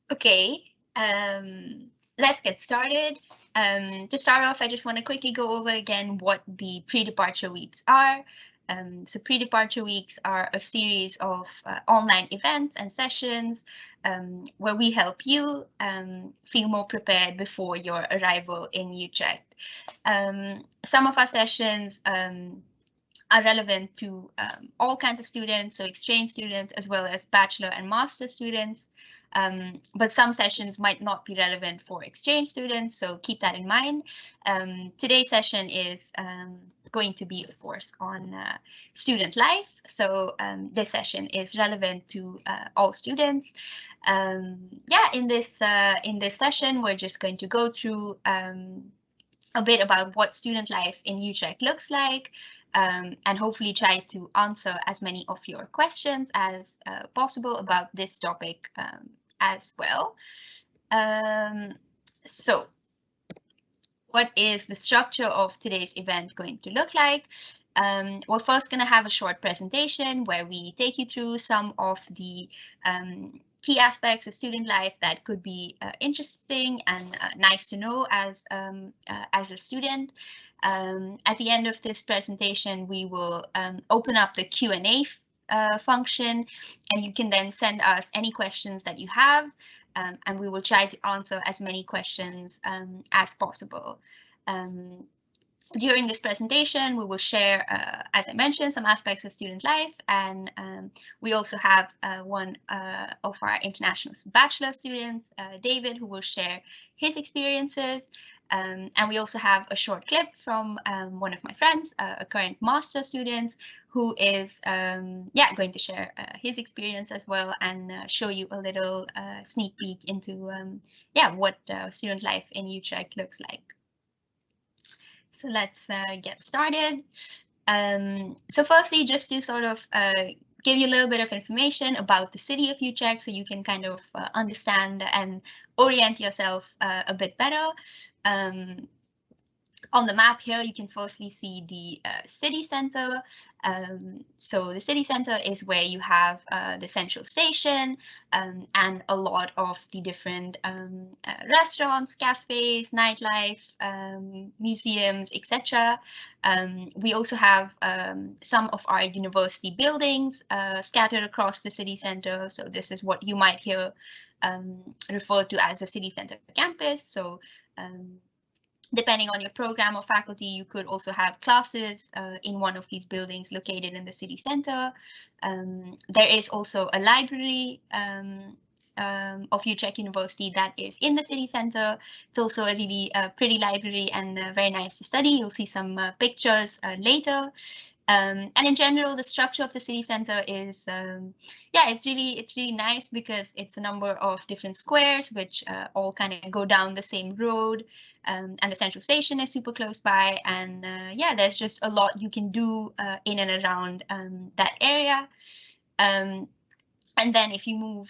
Okay, let's get started. To start off, I just want to quickly go over again what the pre-departure weeks are. So pre-departure weeks are a series of online events and sessions where we help you feel more prepared before your arrival in Utrecht. Some of our sessions are relevant to all kinds of students, so exchange students as well as bachelor and master students. But some sessions might not be relevant for exchange students, so keep that in mind. Today's session is going to be, of course, on student life. So this session is relevant to all students. Yeah, in this session, we're just going to go through a bit about what student life in Utrecht looks like, and hopefully try to answer as many of your questions as possible about this topic as well. So what is the structure of today's event going to look like? We're first going to have a short presentation where we take you through some of the key aspects of student life that could be interesting and nice to know as a student. At the end of this presentation, we will open up the Q&A function, and you can then send us any questions that you have, and we will try to answer as many questions as possible. During this presentation, we will share, as I mentioned, some aspects of student life, and we also have one of our international bachelor students, David, who will share his experiences. And we also have a short clip from one of my friends, a current master student, who is going to share his experience as well and show you a little sneak peek into what student life in Utrecht looks like. So let's get started. So firstly, just to sort of give you a little bit of information about the city of Utrecht so you can kind of understand and orient yourself a bit better. On the map here, you can firstly see the city center. So the city center is where you have the central station and a lot of the different restaurants, cafes, nightlife, museums, etc. We also have some of our university buildings scattered across the city center. So this is what you might hear referred to as the city center campus. So depending on your program or faculty, you could also have classes in one of these buildings located in the city center. There is also a library of Utrecht University that is in the city center. It's also a really pretty library and very nice to study. You'll see some pictures later. And in general, the structure of the city center is, it's really nice because it's a number of different squares which all kind of go down the same road, and the central station is super close by. And there's just a lot you can do in and around that area. And then if you move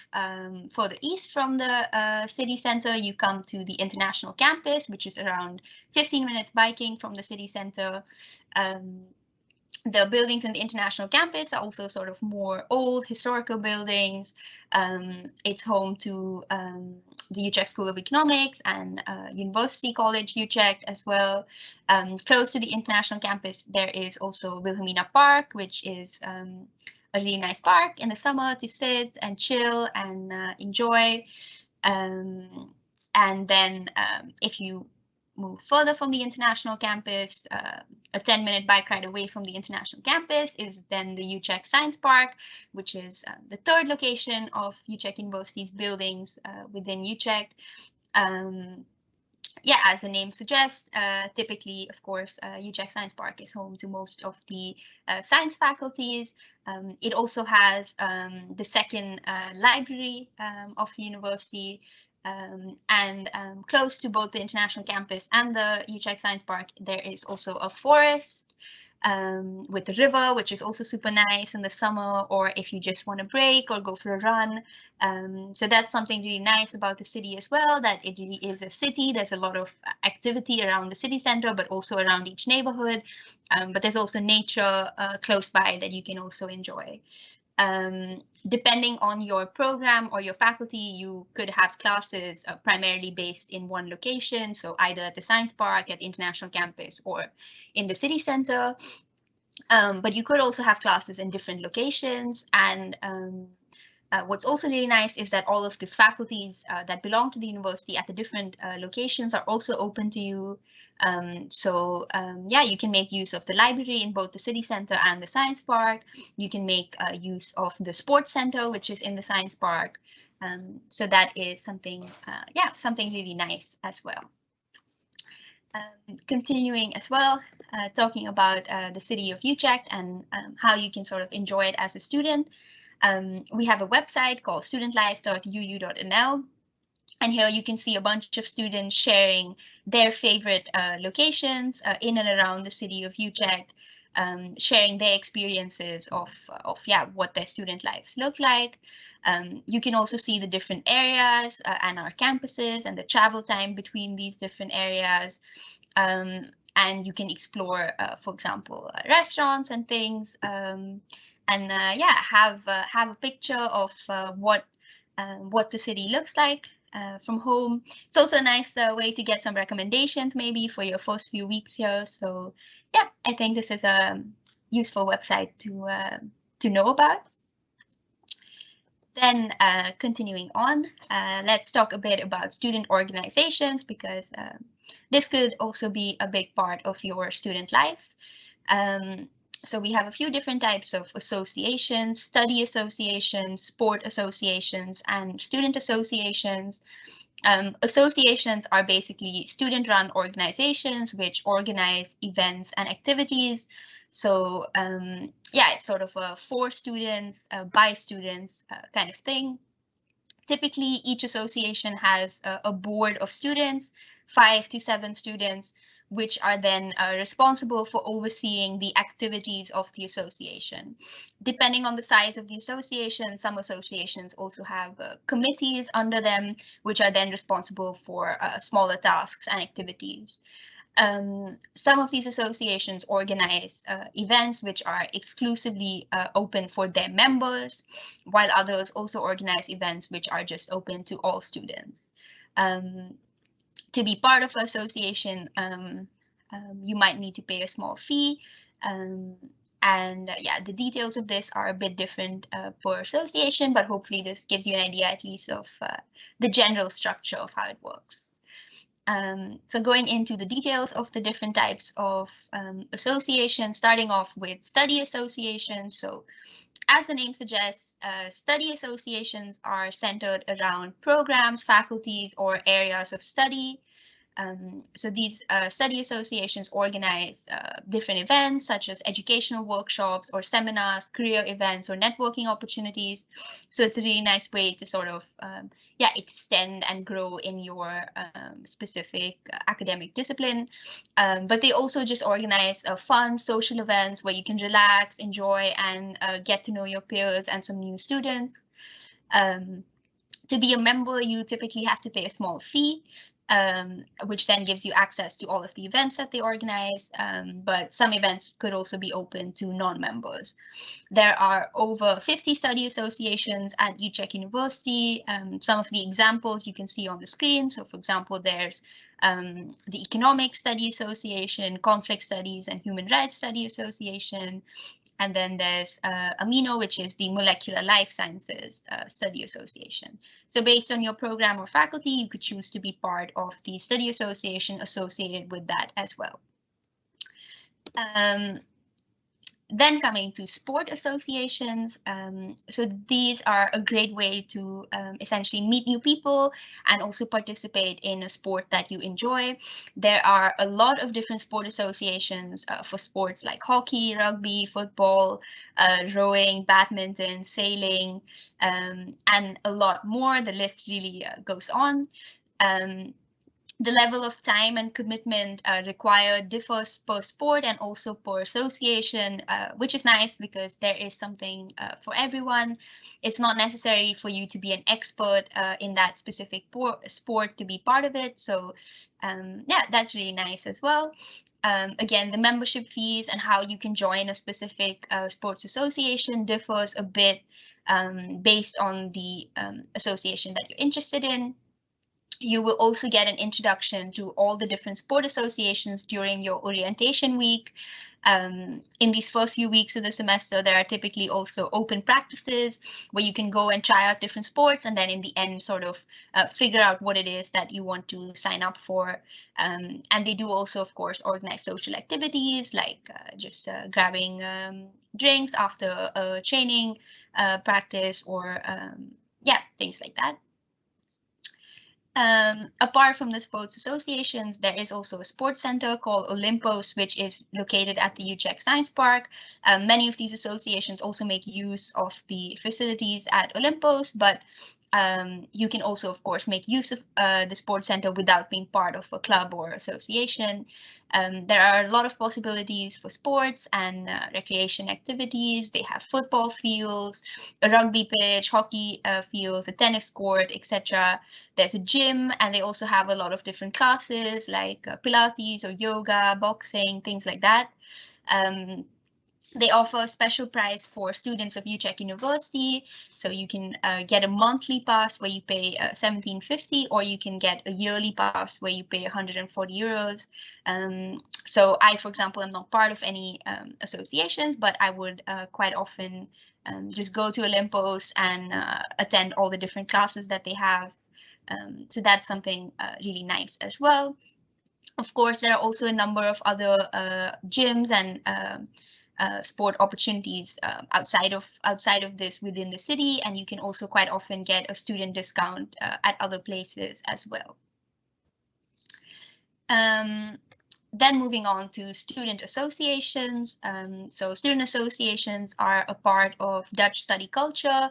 further east from the city center, you come to the international campus, which is around 15 minutes biking from the city center. The buildings in the international campus are also sort of more old historical buildings. It's home to the Utrecht School of Economics and University College Utrecht as well. Close to the international campus, there is also Wilhelmina Park, which is a really nice park in the summer to sit and chill and enjoy. And then if you move further from the international campus, a 10-minute bike ride away from the international campus is then the Utrecht Science Park, which is the third location of Utrecht University's buildings within Utrecht. As the name suggests, typically, of course, Utrecht Science Park is home to most of the science faculties. It also has the second library of the university. And close to both the international campus and the Utrecht Science Park, there is also a forest with the river, which is also super nice in the summer, or if you just want to break or go for a run. So that's something really nice about the city as well, that it really is a city. There's a lot of activity around the city center, but also around each neighborhood. But there's also nature close by that you can also enjoy. Depending on your program or your faculty, you could have classes primarily based in one location, so either at the Science Park, at the International Campus, or in the city center. But you could also have classes in different locations. And what's also really nice is that all of the faculties that belong to the university at the different locations are also open to you. Yeah, you can make use of the library in both the city center and the Science Park. You can make use of the sports center, which is in the Science Park. So that is something, yeah, something really nice as well. Continuing as well, talking about the city of Utrecht and how you can sort of enjoy it as a student. We have a website called studentlife.uu.nl, and here you can see a bunch of students sharing their favorite locations in and around the city of Utrecht, sharing their experiences of yeah, what their student lives look like. You can also see the different areas and our campuses and the travel time between these different areas. And you can explore, for example, restaurants and things, and yeah, have a picture of what the city looks like from home. It's also a nice way to get some recommendations maybe for your first few weeks here. So yeah, I think this is a useful website to know about. Then continuing on, let's talk a bit about student organizations, because this could also be a big part of your student life. So we have a few different types of associations: study associations, sport associations, and student associations. Associations are basically student-run organizations which organize events and activities. So yeah, it's sort of a for students, by students kind of thing. Typically, each association has a board of students, 5 to 7 students, which are then responsible for overseeing the activities of the association. Depending on the size of the association, some associations also have committees under them, which are then responsible for smaller tasks and activities. Some of these associations organize events which are exclusively open for their members, while others also organize events which are just open to all students. To be part of an association, you might need to pay a small fee. And yeah, the details of this are a bit different per association, but hopefully this gives you an idea at least of the general structure of how it works. So going into the details of the different types of associations, starting off with study associations. So as the name suggests, study associations are centered around programs, faculties, or areas of study. So these study associations organize different events such as educational workshops or seminars, career events, or networking opportunities. So it's a really nice way to sort of yeah, extend and grow in your specific academic discipline. But they also just organize fun social events where you can relax, enjoy, and get to know your peers and some new students. To be a member, you typically have to pay a small fee, which then gives you access to all of the events that they organize, but some events could also be open to non-members. There are over 50 study associations at Utrecht University. Some of the examples you can see on the screen. So for example, there's the Economic Study Association, Conflict Studies and Human Rights Study Association. And then there's AMINO, which is the Molecular Life Sciences Study Association. So based on your program or faculty, you could choose to be part of the study association associated with that as well. Then coming to sport associations, so these are a great way to essentially meet new people and also participate in a sport that you enjoy. There are a lot of different sport associations for sports like hockey, rugby, football, rowing, badminton, sailing, and a lot more. The list really goes on. The level of time and commitment required differs per sport and also per association, which is nice because there is something for everyone. It's not necessary for you to be an expert in that specific sport to be part of it. So yeah, that's really nice as well. Again, the membership fees and how you can join a specific sports association differs a bit based on the association that you're interested in. You will also get an introduction to all the different sport associations during your orientation week. In these first few weeks of the semester, there are typically also open practices where you can go and try out different sports, and then in the end sort of figure out what it is that you want to sign up for. And they do also, of course, organize social activities like just grabbing drinks after a training practice, or yeah, things like that. Apart from the sports associations, there is also a sports center called Olympos, which is located at the Utrecht Science Park. Many of these associations also make use of the facilities at Olympos, but you can also, of course, make use of the sports center without being part of a club or association. There are a lot of possibilities for sports and recreation activities. They have football fields, a rugby pitch, hockey fields, a tennis court, etc. There's a gym, and they also have a lot of different classes like Pilates or yoga, boxing, things like that. They offer a special price for students of Utrecht University, so you can get a monthly pass where you pay 17.50, or you can get a yearly pass where you pay 140 euros. So I, for example, am not part of any associations, but I would quite often just go to Olympos and attend all the different classes that they have. So that's something really nice as well. Of course, there are also a number of other gyms and sport opportunities outside of this within the city, and you can also quite often get a student discount at other places as well. Then moving on to student associations. So student associations are a part of Dutch study culture.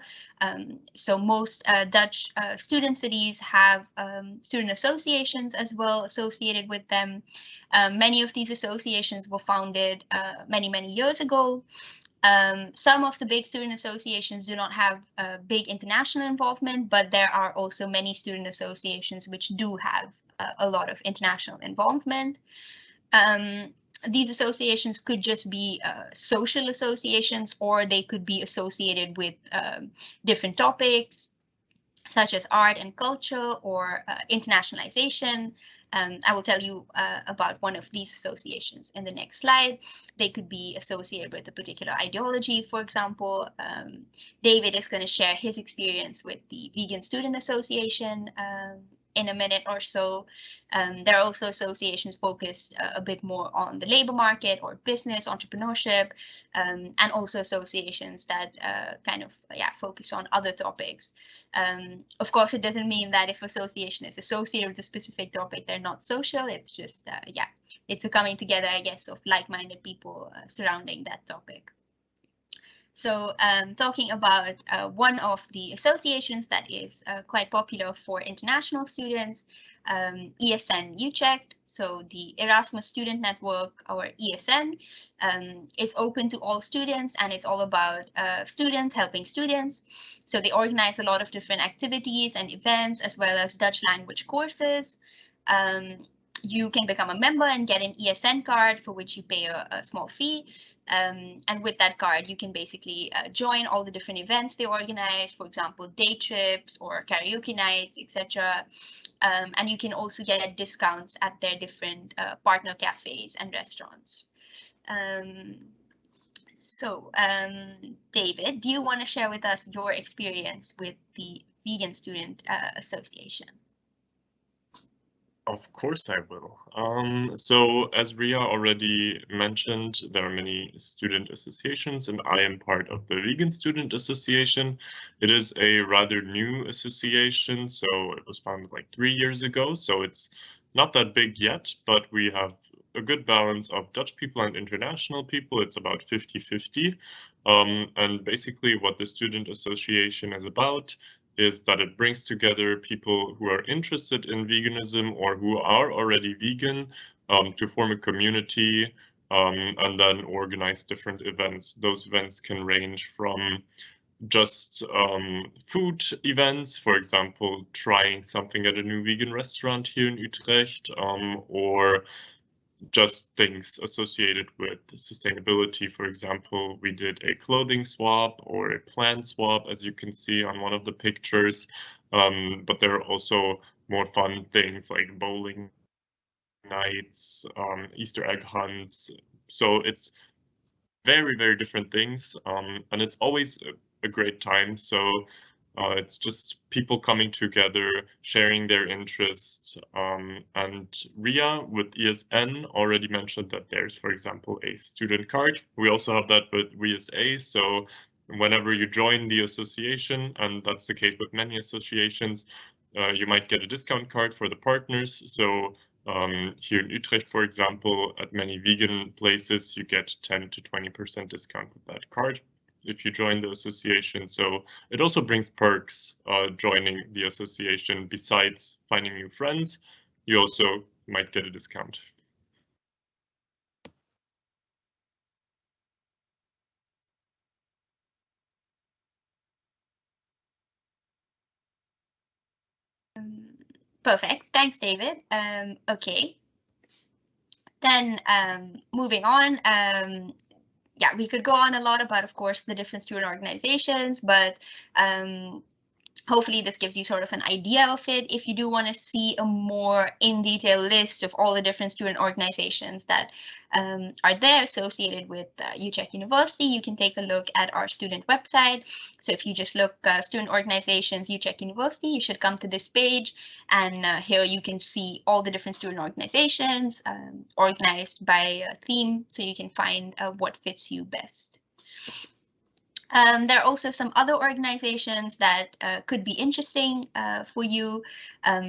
So most Dutch student cities have student associations as well associated with them. Many of these associations were founded many, many years ago. Some of the big student associations do not have big international involvement, but there are also many student associations which do have a lot of international involvement. These associations could just be social associations, or they could be associated with different topics such as art and culture or internationalization. I will tell you about one of these associations in the next slide. They could be associated with a particular ideology, for example. David is going to share his experience with the Vegan Student Association in a minute or so. There are also associations focused a bit more on the labor market or business, entrepreneurship, and also associations that kind of focus on other topics. Of course, it doesn't mean that if association is associated with a specific topic, they're not social. It's just, it's a coming together, I guess, of like-minded people surrounding that topic. So talking about one of the associations that is quite popular for international students, ESN Utrecht. So the Erasmus Student Network, or ESN, is open to all students, and it's all about students helping students. So they organize a lot of different activities and events, as well as Dutch language courses. You can become a member and get an ESN card, for which you pay a small fee. And with that card, you can basically join all the different events they organize, for example, day trips or karaoke nights, etc. And you can also get discounts at their different partner cafes and restaurants. David, do you want to share with us your experience with the Vegan Student Association? Of course I will. So as Ria already mentioned, there are many student associations, and I am part of the Vegan Student Association. It is a rather new association, so it was founded like 3 years ago, so it's not that big yet, but we have a good balance of Dutch people and international people. It's about 50-50. And basically what the student association is about is that it brings together people who are interested in veganism or who are already vegan to form a community and then organize different events. Those events can range from just food events, for example, trying something at a new vegan restaurant here in Utrecht, or just things associated with sustainability. For example, we did a clothing swap or a plant swap, as you can see on one of the pictures. But there are also more fun things like bowling nights, Easter egg hunts. So it's very, very different things. And it's always a great time. So it's just people coming together, sharing their interests. And Ria with ESN already mentioned that there's, for example, a student card. We also have that with RIASA. So whenever you join the association, and that's the case with many associations, you might get a discount card for the partners. So here in Utrecht, for example, at many vegan places, you get 10 to 20% discount with that card if you join the association. So it also brings perks joining the association. Besides finding new friends, you also might get a discount. Perfect. Thanks, David. Okay. Then moving on, yeah, we could go on a lot about, of course, the different student organizations, but hopefully this gives you sort of an idea of it. If you do want to see a more in-detail list of all the different student organizations that are there associated with Utrecht University, you can take a look at our student website. So if you just look student organizations, Utrecht University, you should come to this page, and here you can see all the different student organizations organized by theme, so you can find what fits you best. There are also some other organizations that could be interesting for you.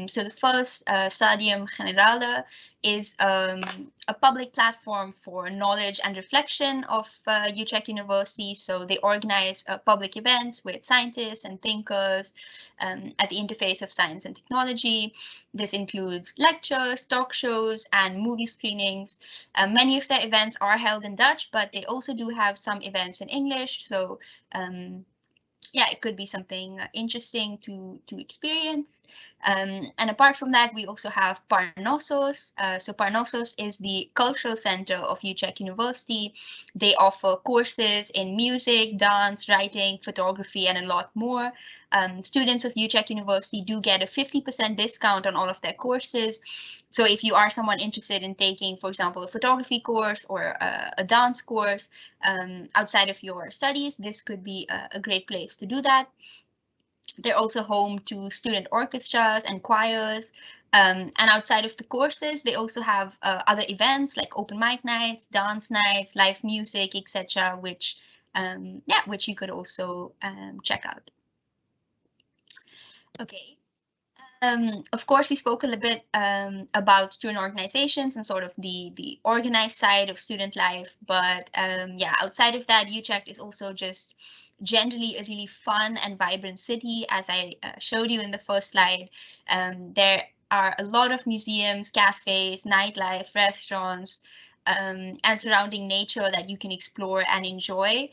So the first, Stadium Generale, is a public platform for knowledge and reflection of Utrecht University. So they organize public events with scientists and thinkers at the interface of science and technology. This includes lectures, talk shows, and movie screenings. Many of their events are held in Dutch, but they also do have some events in English. So yeah, it could be something interesting to experience. And apart from that, we also have Parnassos. So Parnassos is the cultural center of Utrecht University. They offer courses in music, dance, writing, photography, and a lot more. Students of Utrecht University do get a 50% discount on all of their courses. So if you are someone interested in taking, for example, a photography course or a dance course outside of your studies, this could be a great place to do that. They're also home to student orchestras and choirs. And outside of the courses, they also have other events like open mic nights, dance nights, live music, etc., which you could also check out. Okay. Of course, we spoke a little bit about student organizations and sort of the organized side of student life, but yeah, outside of that, Utrecht is also just generally a really fun and vibrant city, as I showed you in the first slide. There are a lot of museums, cafes, nightlife, restaurants, and surrounding nature that you can explore and enjoy.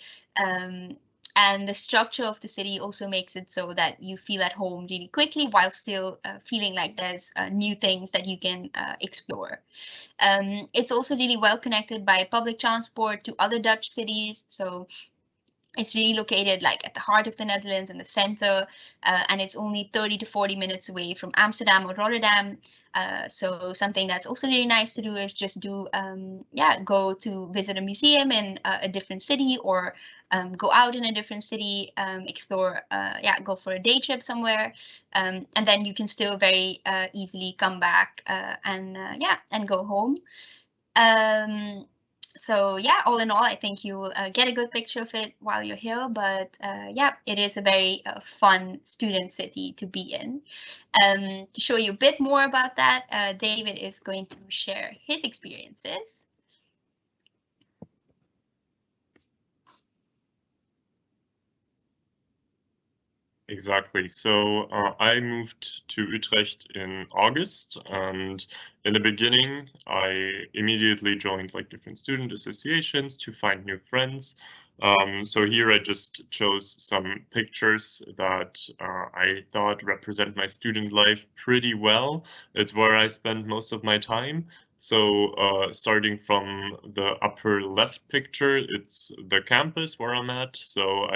And the structure of the city also makes it so that you feel at home really quickly while still feeling like there's new things that you can explore. It's also really well connected by public transport to other Dutch cities. So it's really located like at the heart of the Netherlands in the center, and it's only 30 to 40 minutes away from Amsterdam or Rotterdam. So something that's also really nice to do is just do, go to visit a museum in a different city, or go out in a different city, explore, go for a day trip somewhere, and then you can still very easily come back and go home. So yeah, all in all, I think you'll get a good picture of it while you're here. But yeah, it is a very fun student city to be in. To show you a bit more about that, David is going to share his experiences. Exactly. So I moved to Utrecht in August, and in the beginning, I immediately joined like different student associations to find new friends. So here I just chose some pictures that I thought represent my student life pretty well. It's where I spend most of my time. So starting from the upper left picture, it's the campus where I'm at. So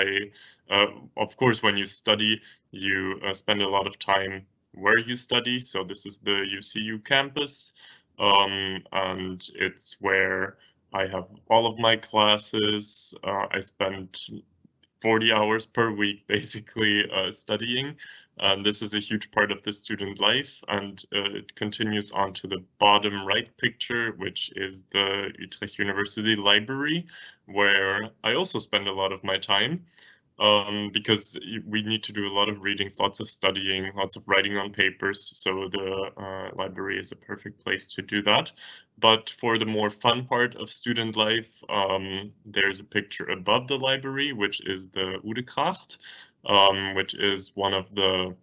of course, when you study, you spend a lot of time where you study. So this is the UCU campus, and it's where I have all of my classes. I spend 40 hours per week basically studying. And this is a huge part of the student life. And it continues on to the bottom right picture, which is the Utrecht University Library, where I also spend a lot of my time. Because we need to do a lot of readings, lots of studying, lots of writing on papers. So the library is a perfect place to do that. But for the more fun part of student life, there's a picture above the library, which is the Utrecht, which is one of the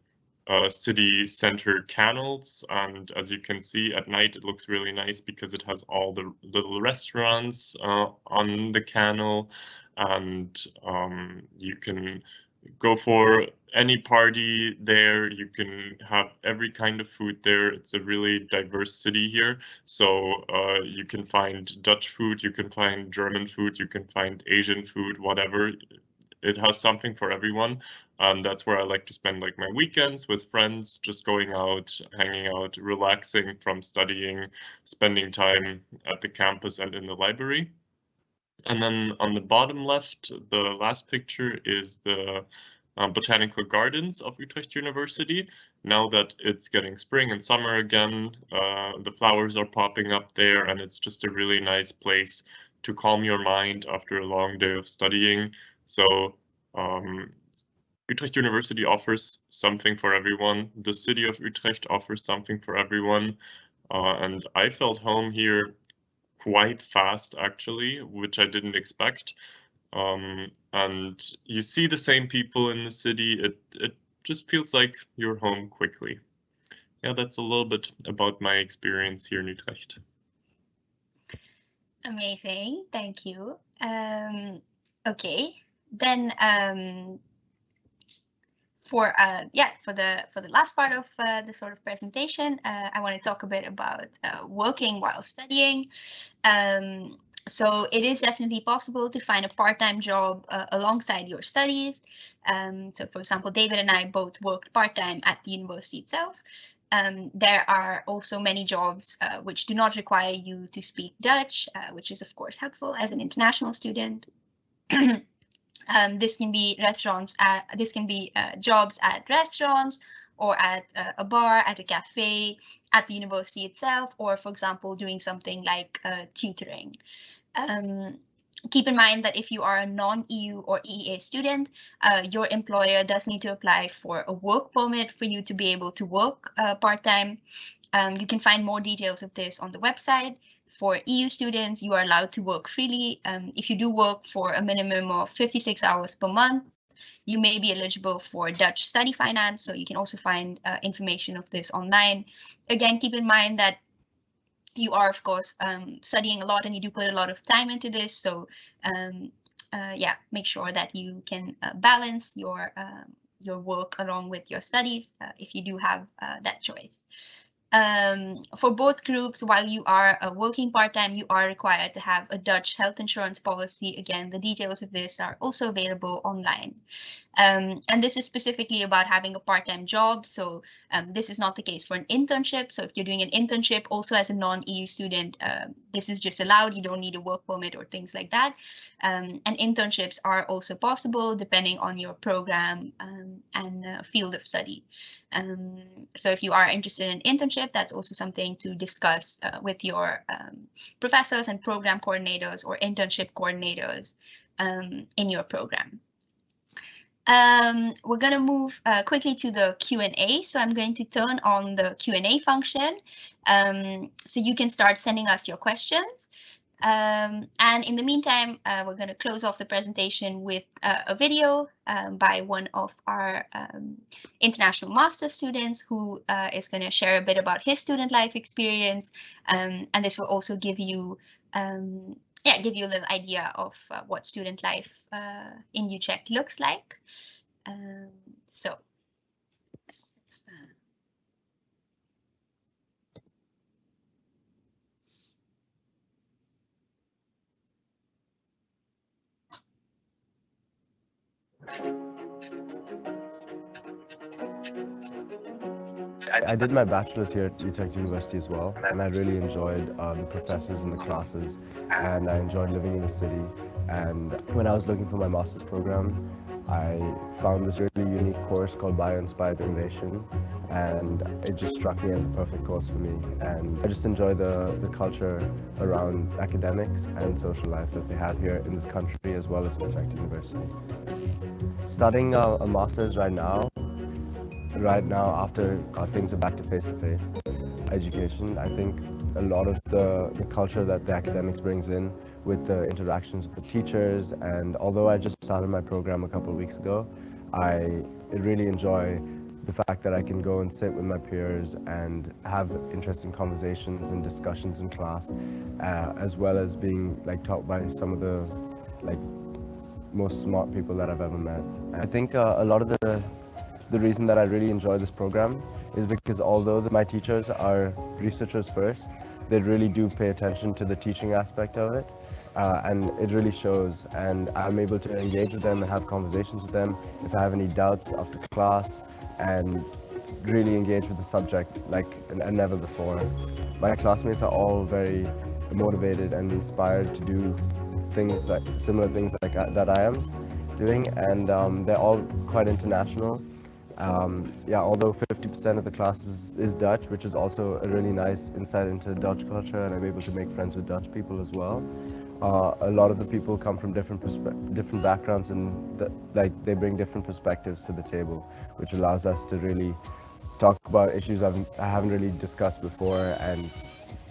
city center canals. And as you can see at night, it looks really nice because it has all the little restaurants on the canal, and you can go for any party there. You can have every kind of food there. It's a really diverse city here. So you can find Dutch food, you can find German food, you can find Asian food, whatever. It has something for everyone. And that's where I like to spend like my weekends with friends, just going out, hanging out, relaxing from studying, spending time at the campus and in the library. And then on the bottom left, the last picture is the botanical gardens of Utrecht University. Now that it's getting spring and summer again, the flowers are popping up there, and it's just a really nice place to calm your mind after a long day of studying. So Utrecht University offers something for everyone. The city of Utrecht offers something for everyone. And I felt home here quite fast, actually, which I didn't expect. And you see the same people in the city. It just feels like you're home quickly. Yeah, that's a little bit about my experience here in Utrecht. Amazing, thank you. Okay, then for the last part of the sort of presentation, I want to talk a bit about working while studying. So it is definitely possible to find a part-time job alongside your studies. So for example, David and I both worked part-time at the university itself. There are also many jobs which do not require you to speak Dutch, which is of course helpful as an international student. This can be jobs at restaurants or at a bar, at a cafe, at the university itself, or for example, doing something like tutoring. Keep in mind that if you are a non-EU or EEA student, your employer does need to apply for a work permit for you to be able to work part-time. You can find more details of this on the website. For EU students, you are allowed to work freely. If you do work for a minimum of 56 hours per month, you may be eligible for Dutch study finance. So you can also find information of this online. Again, keep in mind that you are, of course, studying a lot and you do put a lot of time into this. So yeah, make sure that you can balance your work along with your studies if you do have that choice. For both groups, while you are working part-time, you are required to have a Dutch health insurance policy. Again, the details of this are also available online. And this is specifically about having a part-time job. So this is not the case for an internship. So if you're doing an internship also as a non-EU student, this is just allowed. You don't need a work permit or things like that. And internships are also possible depending on your program and field of study. So if you are interested in internship, that's also something to discuss with your professors and program coordinators or internship coordinators in your program. We're going to move quickly to the Q&A. So I'm going to turn on the Q&A function. So you can start sending us your questions. And in the meantime, we're going to close off the presentation with a video by one of our international master students who is going to share a bit about his student life experience. And this will also give you give you a little idea of what student life in Utrecht looks like. So I did my bachelor's here at Utrecht University as well, and I really enjoyed the professors and the classes, and I enjoyed living in the city. And when I was looking for my master's program, I found this really unique course called Bio-Inspired Innovation, and it just struck me as a perfect course for me. And I just enjoy the culture around academics and social life that they have here in this country as well as Utrecht University. Studying a master's right now after things are back to face-to-face education, I think a lot of the culture that the academics brings in with the interactions with the teachers, and although I just started my program a couple of weeks ago, I really enjoy the fact that I can go and sit with my peers and have interesting conversations and discussions in class, as well as being taught by some of the most smart people that I've ever met. And I think a lot of the reason that I really enjoy this program is because although my teachers are researchers first, they really do pay attention to the teaching aspect of it, and it really shows, and I'm able to engage with them and have conversations with them if I have any doubts after class, and really engage with the subject like never before. My classmates are all very motivated and inspired to do things similar things that I am doing, and they're all quite international. Although 50% of the class is Dutch, which is also a really nice insight into Dutch culture, and I'm able to make friends with Dutch people as well. A lot of the people come from different backgrounds, and they bring different perspectives to the table, which allows us to really talk about issues I haven't really discussed before, and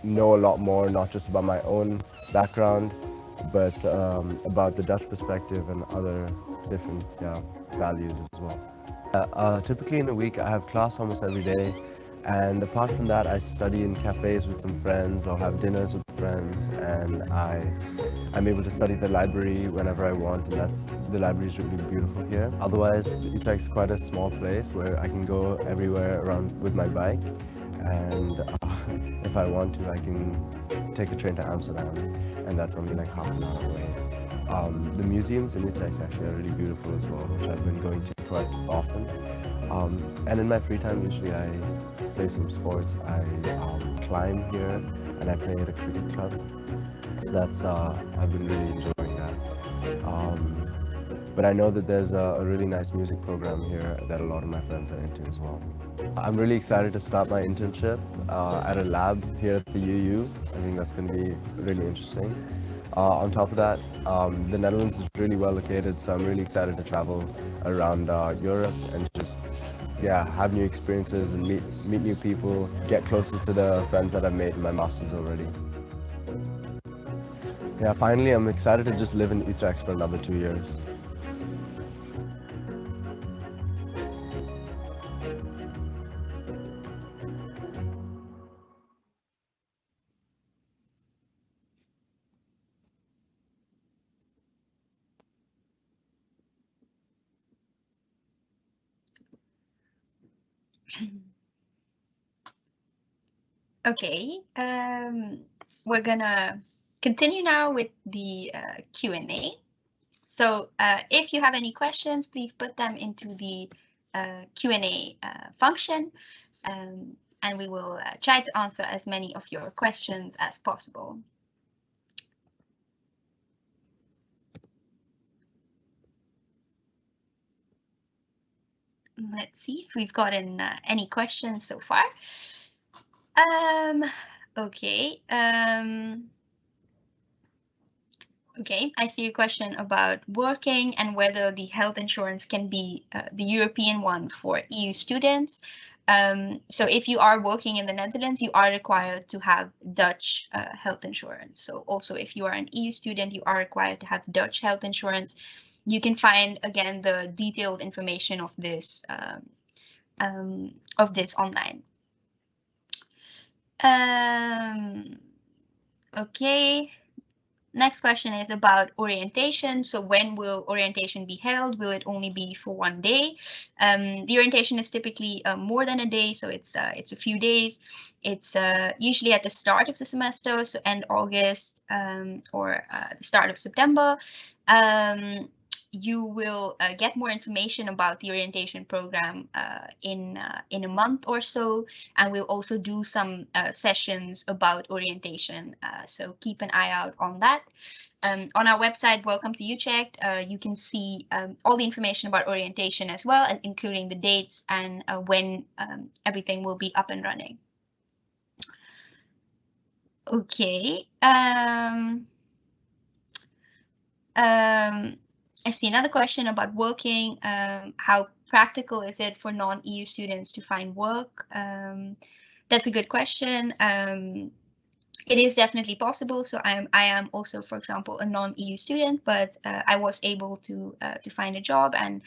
know a lot more, not just about my own background, but about the Dutch perspective and other different values as well. Typically in a week I have class almost every day, and apart from that I study in cafes with some friends or have dinners with friends, and I'm able to study the library whenever I want, and the library is really beautiful here. Otherwise, Utrecht's quite a small place where I can go everywhere around with my bike, and if I want to I can take a train to Amsterdam, and that's only like half an hour away. The museums in Utrecht actually are really beautiful as well, which I've been going to quite often. And in my free time, usually I play some sports. I climb here, and I play at a cricket club. So I've been really enjoying that. But I know that there's a really nice music program here that a lot of my friends are into as well. I'm really excited to start my internship at a lab here at the UU. I think that's going to be really interesting. On top of that, the Netherlands is really well located, so I'm really excited to travel around Europe and just have new experiences and meet new people, get closer to the friends that I've made in my masters already. Yeah, finally I'm excited to just live in Utrecht for another 2 years. Okay, we're gonna continue now with the Q&A. So if you have any questions, please put them into the Q&A function, and we will try to answer as many of your questions as possible. Let's see if we've gotten any questions so far. Okay. Okay, I see a question about working and whether the health insurance can be the European one for EU students. So if you are working in the Netherlands, you are required to have Dutch health insurance. So also if you are an EU student, you are required to have Dutch health insurance. You can find, again, the detailed information of this online. Okay. Next question is about orientation. So when will orientation be held? Will it only be for one day? The orientation is typically more than a day, so it's a few days. It's usually at the start of the semester, so end August or the start of September. You will get more information about the orientation program in a month or so, and we'll also do some sessions about orientation. So keep an eye out on that. On our website, Welcome to Utrecht, you can see all the information about orientation as well, including the dates and when everything will be up and running. Okay. I see another question about working. How practical is it for non-EU students to find work? That's a good question. It is definitely possible. So I am also, for example, a non-EU student, but I was able to find a job and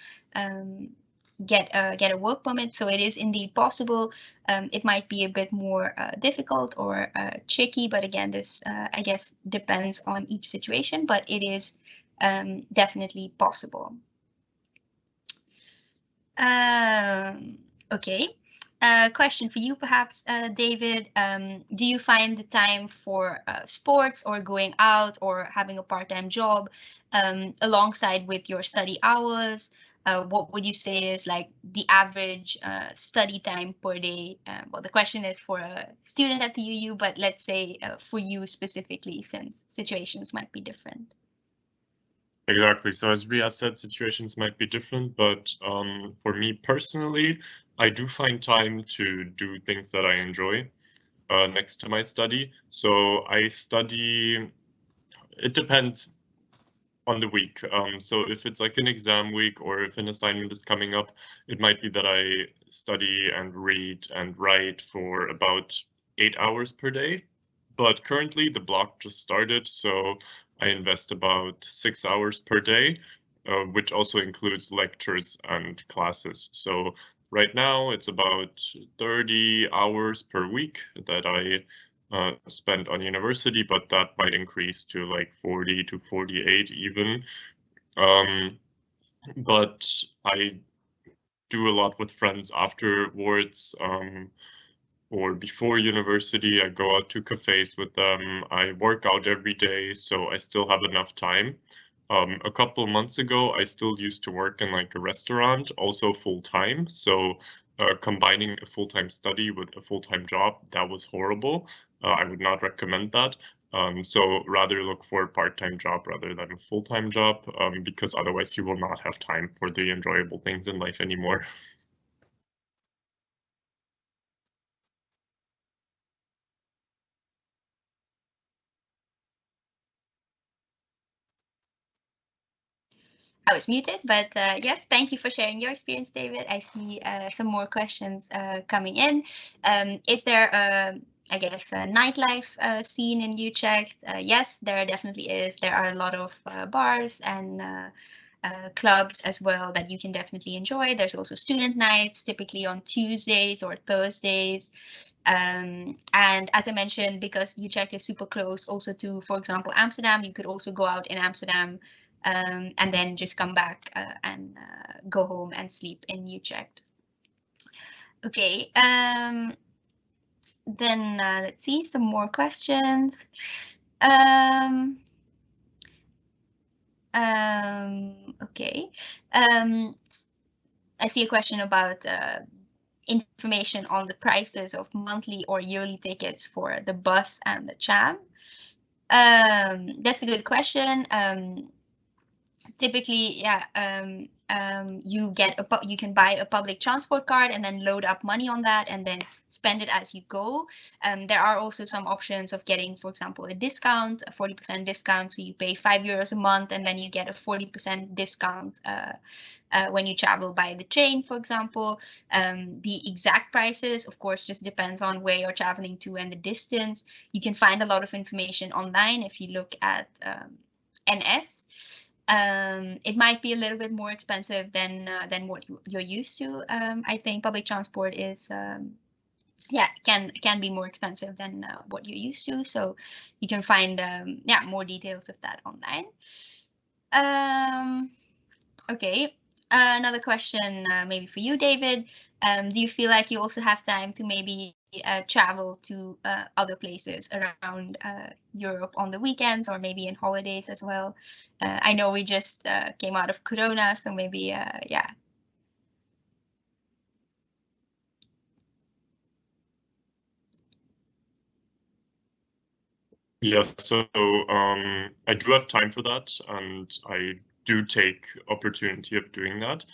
get a work permit. So it is indeed possible. It might be a bit more difficult or tricky, but again, this I guess depends on each situation, but it is definitely possible. Okay. Question for you, perhaps, David. Do you find the time for sports or going out or having a part-time job alongside with your study hours? What would you say is like the average study time per day? Well, the question is for a student at the UU, but let's say for you specifically, since situations might be different. Exactly. So as Ria said, situations might be different, but for me personally, I do find time to do things that I enjoy next to my study. So I study, it depends on the week. So if it's like an exam week or if an assignment is coming up, it might be that I study and read and write for about 8 hours per day. But currently the block just started, so I invest about 6 hours per day, which also includes lectures and classes. So right now it's about 30 hours per week that I spent on university, but that might increase to like 40 to 48 even. But I do a lot with friends afterwards. Or before university, I go out to cafes with them. I work out every day, so I still have enough time. A couple of months ago, I still used to work in like a restaurant, also full time. So combining a full-time study with a full-time job, that was horrible. I would not recommend that. So rather look for a part-time job rather than a full-time job, because otherwise you will not have time for the enjoyable things in life anymore. I was muted, but yes, thank you for sharing your experience, David. I see some more questions coming in. Is there, I guess, a nightlife scene in Utrecht? Yes, there definitely is. There are a lot of bars and clubs as well that you can definitely enjoy. There's also student nights, typically on Tuesdays or Thursdays. And as I mentioned, because Utrecht is super close also to, for example, Amsterdam, you could also go out in Amsterdam and then just come back and go home and sleep in Utrecht. Okay, then let's see some more questions. Okay, I see a question about information on the prices of monthly or yearly tickets for the bus and the tram. That's a good question. typically, yeah, you can buy a public transport card and then load up money on that and then spend it as you go. There are also some options of getting, for example, a discount, a 40% discount. So you pay €5 a month and then you get a 40% discount when you travel by the train, for example. The exact prices, of course, just depends on where you're traveling to and the distance. You can find a lot of information online if you look at NS. It might be a little bit more expensive than what you're used to. I think public transport is yeah, can be more expensive than what you're used to. So you can find yeah, more details of that online. Okay. Another question, maybe for you, David. Do you feel like you also have time to maybe travel to other places around Europe on the weekends or maybe in holidays as well? I know we just came out of Corona, so maybe, yeah. Yes, so I do have time for that, and I do take opportunity of doing that.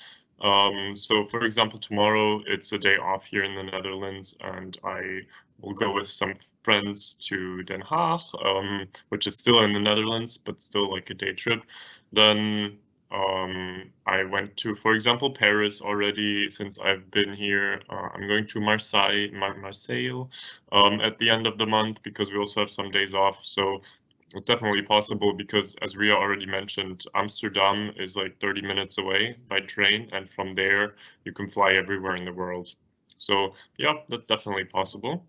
So for example, tomorrow it's a day off here in the Netherlands, and I will go with some friends to Den Haag, which is still in the Netherlands, but still like a day trip. Then I went to, for example, Paris already since I've been here. I'm going to Marseille at the end of the month because we also have some days off. So it's definitely possible because, as Ria already mentioned, Amsterdam is like 30 minutes away by train, and from there you can fly everywhere in the world. So yeah, that's definitely possible.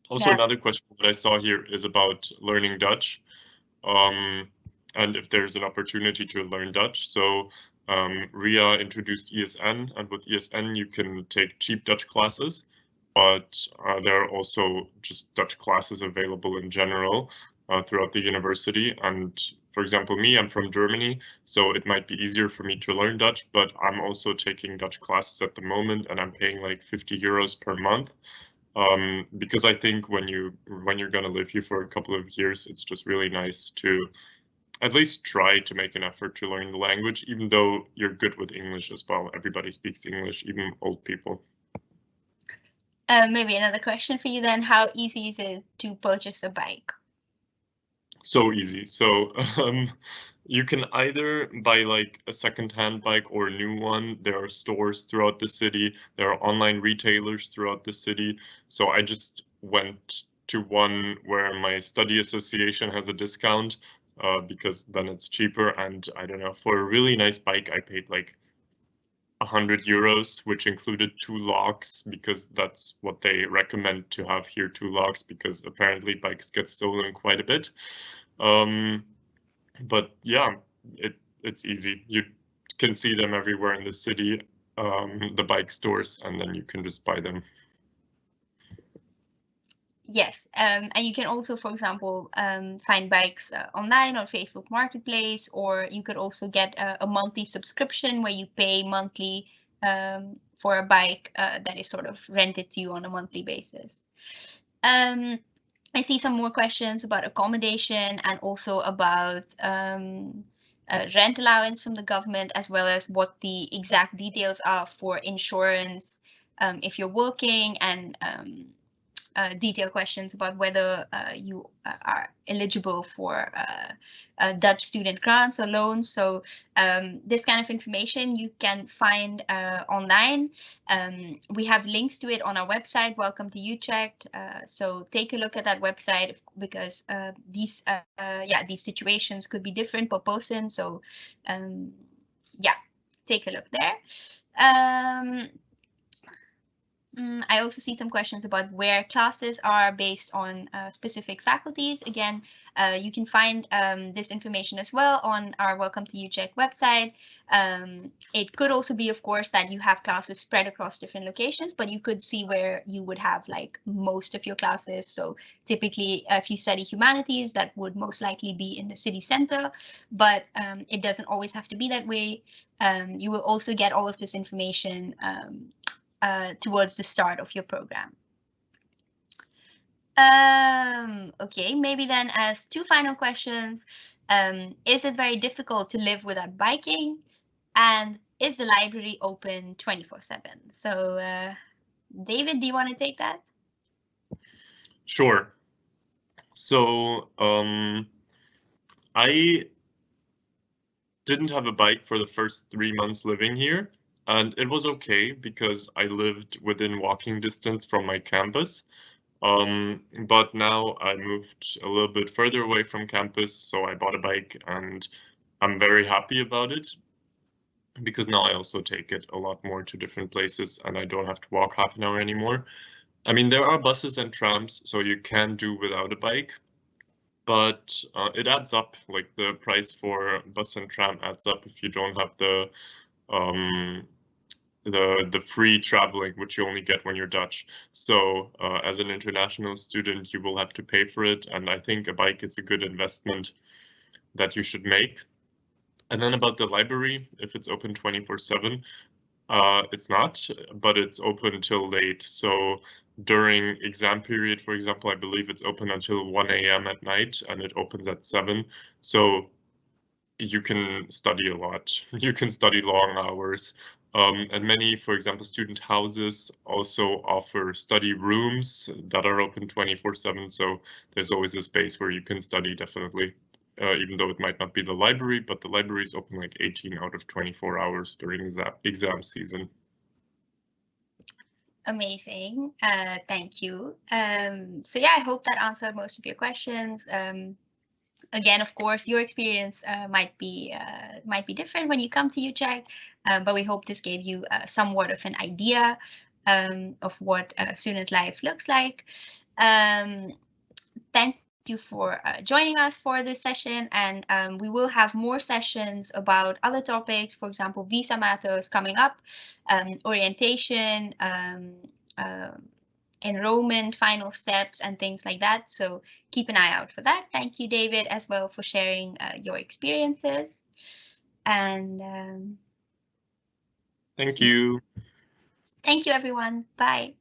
Also, Yeah. another question that I saw here is about learning Dutch. And if there's an opportunity to learn Dutch. So Ria introduced ESN, and with ESN you can take cheap Dutch classes, but there are also just Dutch classes available in general throughout the university. And for example, me, I'm from Germany, so it might be easier for me to learn Dutch, but I'm also taking Dutch classes at the moment, and I'm paying like €50 per month. Because I think when you're gonna live here for a couple of years, it's just really nice to at least try to make an effort to learn the language, even though you're good with English as well. Everybody speaks English, even old people. Maybe another question for you then. How easy is it to purchase a bike? So easy. So you can either buy like a second-hand bike or a new one. There are stores throughout the city. There are online retailers throughout the city. So I just went to one where my study association has a discount because then it's cheaper. And I don't know, for a really nice bike, I paid like €100, which included 2 locks because that's what they recommend to have here, 2 locks, because apparently bikes get stolen quite a bit. But yeah, it's easy. You can see them everywhere in the city, the bike stores, and then you can just buy them. Yes, and you can also, for example, find bikes online on Facebook Marketplace, or you could also get a monthly subscription where you pay monthly for a bike that is sort of rented to you on a monthly basis. I see some more questions about accommodation and also about rent allowance from the government, as well as what the exact details are for insurance if you're working, and detailed questions about whether you are eligible for Dutch student grants or loans. So this kind of information you can find online. We have links to it on our website, Welcome to Utrecht. So take a look at that website because these situations could be different per person. So yeah, take a look there. I also see some questions about where classes are based on specific faculties. Again, you can find this information as well on our Welcome to Utrecht website. It could also be, of course, that you have classes spread across different locations, but you could see where you would have like most of your classes. So typically, if you study humanities, that would most likely be in the city center, but it doesn't always have to be that way. You will also get all of this information towards the start of your program. Okay, maybe then as two final questions, is it very difficult to live without biking? And is the library open 24/7? So, David, do you want to take that? Sure. So I didn't have a bike for the first 3 months living here, and it was okay because I lived within walking distance from my campus. But now I moved a little bit further away from campus, so I bought a bike and I'm very happy about it because now I also take it a lot more to different places and I don't have to walk half an hour anymore. I mean, there are buses and trams, so you can do without a bike, but it adds up. Like the price for bus and tram adds up if you don't have um, the free traveling, which you only get when you're Dutch. So as an international student, you will have to pay for it, and I think a bike is a good investment that you should make. And then about the library, if it's open 24/7, it's not, but it's open till late. So during exam period, for example, I believe it's open until 1 a.m. at night and it opens at 7. So you can study a lot. You can study long hours. And many, for example, student houses also offer study rooms that are open 24/7. So there's always a space where you can study, definitely. Even though it might not be the library, but the library is open like 18 out of 24 hours during exam season. Amazing. Thank you. So yeah, I hope that answered most of your questions. Again, of course, your experience might be different when you come to Utrecht, but we hope this gave you somewhat of an idea of what student life looks like. Thank you for joining us for this session, and we will have more sessions about other topics, for example, visa matters coming up, orientation, enrollment, final steps, and things like that. So keep an eye out for that. Thank you, David, as well for sharing your experiences. And thank you. Thank you, everyone. Bye.